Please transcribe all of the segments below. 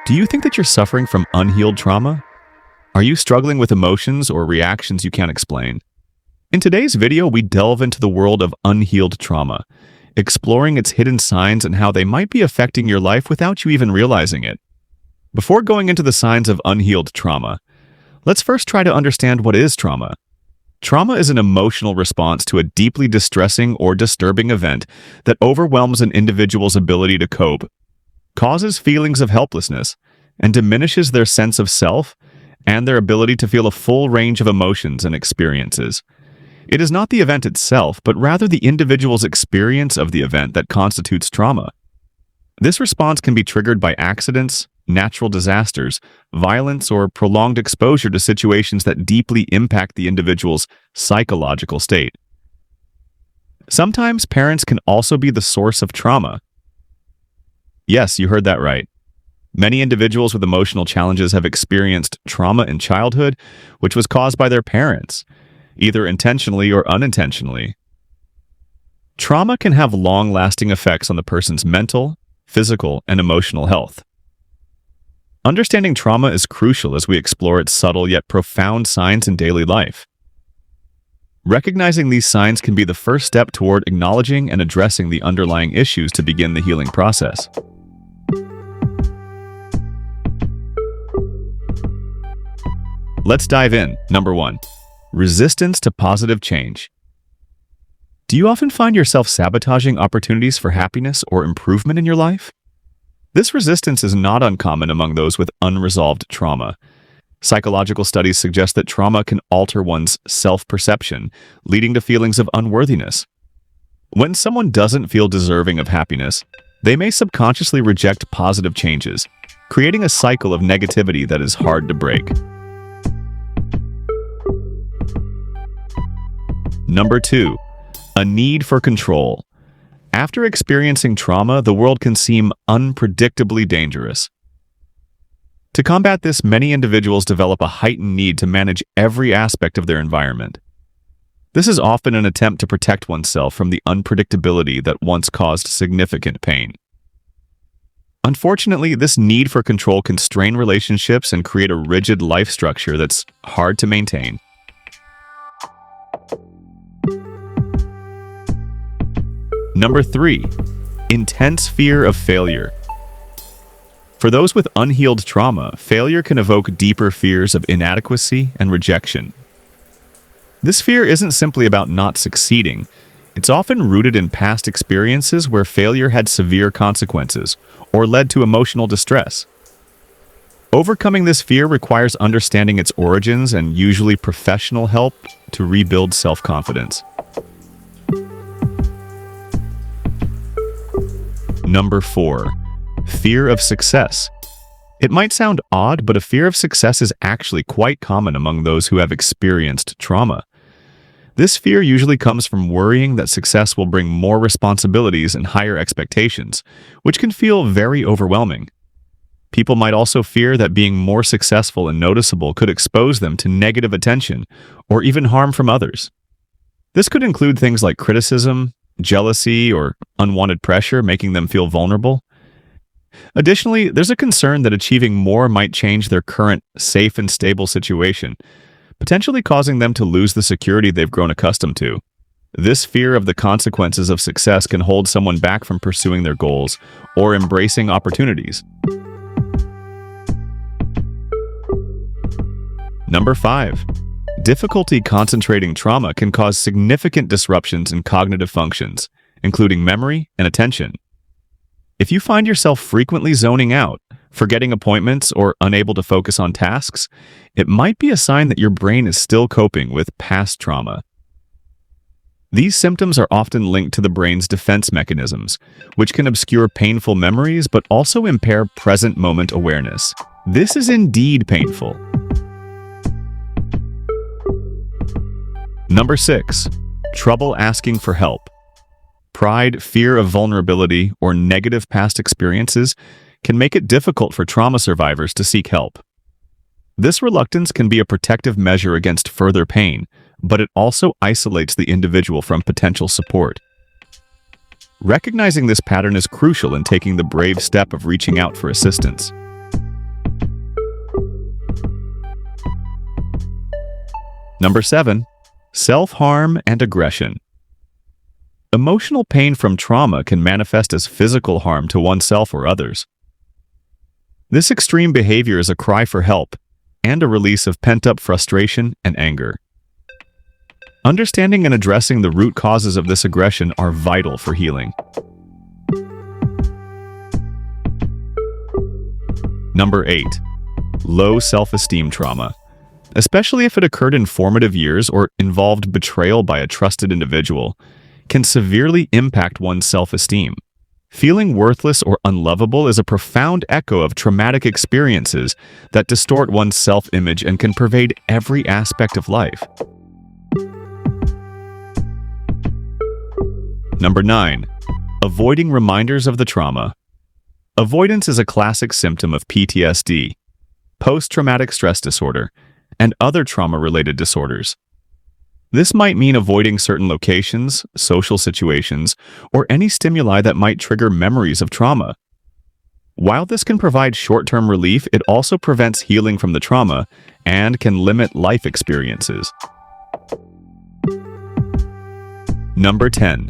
Do you think that you're suffering from unhealed trauma? Are you struggling with emotions or reactions you can't explain? In today's video, we delve into the world of unhealed trauma, exploring its hidden signs and how they might be affecting your life without you even realizing it. Before going into the signs of unhealed trauma, let's first try to understand what is trauma. Trauma is an emotional response to a deeply distressing or disturbing event that overwhelms an individual's ability to cope, causes feelings of helplessness, and diminishes their sense of self and their ability to feel a full range of emotions and experiences. It is not the event itself, but rather the individual's experience of the event that constitutes trauma. This response can be triggered by accidents, natural disasters, violence, or prolonged exposure to situations that deeply impact the individual's psychological state. Sometimes parents can also be the source of trauma. Yes, you heard that right. Many individuals with emotional challenges have experienced trauma in childhood, which was caused by their parents, either intentionally or unintentionally. Trauma can have long-lasting effects on the person's mental, physical, and emotional health. Understanding trauma is crucial as we explore its subtle yet profound signs in daily life. Recognizing these signs can be the first step toward acknowledging and addressing the underlying issues to begin the healing process. Let's dive in. Number 1. Resistance to positive change. Do you often find yourself sabotaging opportunities for happiness or improvement in your life? This resistance is not uncommon among those with unresolved trauma. Psychological studies suggest that trauma can alter one's self-perception, leading to feelings of unworthiness. When someone doesn't feel deserving of happiness, they may subconsciously reject positive changes, creating a cycle of negativity that is hard to break. Number 2. A need for control. After experiencing trauma, the world can seem unpredictably dangerous. To combat this, many individuals develop a heightened need to manage every aspect of their environment. This is often an attempt to protect oneself from the unpredictability that once caused significant pain. Unfortunately, this need for control can strain relationships and create a rigid life structure that's hard to maintain. Number 3. Intense fear of failure. For those with unhealed trauma, failure can evoke deeper fears of inadequacy and rejection. This fear isn't simply about not succeeding. It's often rooted in past experiences where failure had severe consequences or led to emotional distress. Overcoming this fear requires understanding its origins and usually professional help to rebuild self-confidence. Number 4. Fear of success. It might sound odd, but a fear of success is actually quite common among those who have experienced trauma. This fear usually comes from worrying that success will bring more responsibilities and higher expectations, which can feel very overwhelming. People might also fear that being more successful and noticeable could expose them to negative attention or even harm from others. This could include things like criticism, jealousy, or unwanted pressure, making them feel vulnerable. Additionally, there's a concern that achieving more might change their current safe and stable situation, potentially causing them to lose the security they've grown accustomed to. This fear of the consequences of success can hold someone back from pursuing their goals or embracing opportunities. Number 5. Difficulty concentrating. Trauma can cause significant disruptions in cognitive functions, including memory and attention. If you find yourself frequently zoning out, forgetting appointments, or unable to focus on tasks, it might be a sign that your brain is still coping with past trauma. These symptoms are often linked to the brain's defense mechanisms, which can obscure painful memories but also impair present moment awareness. This is indeed painful. Number 6. Trouble asking for help. Pride, fear of vulnerability, or negative past experiences can make it difficult for trauma survivors to seek help. This reluctance can be a protective measure against further pain, but it also isolates the individual from potential support. Recognizing this pattern is crucial in taking the brave step of reaching out for assistance. Number 7. Self-harm and aggression. Emotional pain from trauma can manifest as physical harm to oneself or others. This extreme behavior is a cry for help and a release of pent-up frustration and anger. Understanding and addressing the root causes of this aggression are vital for healing. Number 8. Low self-esteem trauma. Especially if it occurred in formative years or involved betrayal by a trusted individual, can severely impact one's self-esteem. Feeling worthless or unlovable is a profound echo of traumatic experiences that distort one's self-image and can pervade every aspect of life. Number 9. Avoiding reminders of the trauma. Avoidance is a classic symptom of PTSD, post-traumatic stress disorder, and other trauma-related disorders. This might mean avoiding certain locations, social situations, or any stimuli that might trigger memories of trauma. While this can provide short-term relief, it also prevents healing from the trauma and can limit life experiences. Number 10.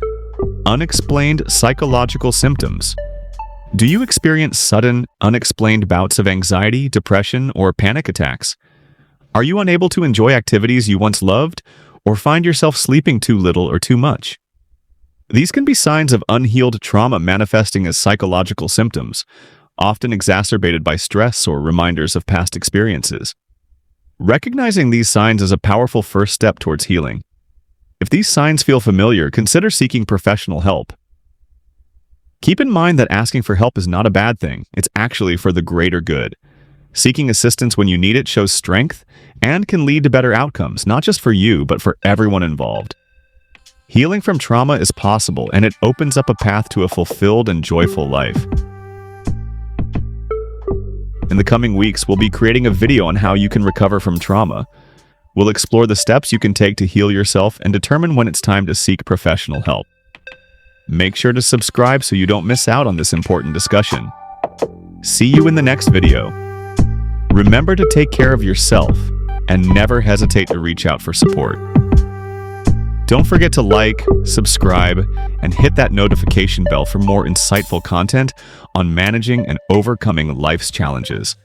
Unexplained psychological symptoms. Do you experience sudden, unexplained bouts of anxiety, depression, or panic attacks? Are you unable to enjoy activities you once loved, or find yourself sleeping too little or too much? These can be signs of unhealed trauma manifesting as psychological symptoms, often exacerbated by stress or reminders of past experiences. Recognizing these signs is a powerful first step towards healing. If these signs feel familiar, consider seeking professional help. Keep in mind that asking for help is not a bad thing. It's actually for the greater good. Seeking assistance when you need it shows strength and can lead to better outcomes, not just for you, but for everyone involved. Healing from trauma is possible, and it opens up a path to a fulfilled and joyful life. In the coming weeks, we'll be creating a video on how you can recover from trauma. We'll explore the steps you can take to heal yourself and determine when it's time to seek professional help. Make sure to subscribe so you don't miss out on this important discussion. See you in the next video. Remember to take care of yourself and never hesitate to reach out for support. Don't forget to like, subscribe, and hit that notification bell for more insightful content on managing and overcoming life's challenges.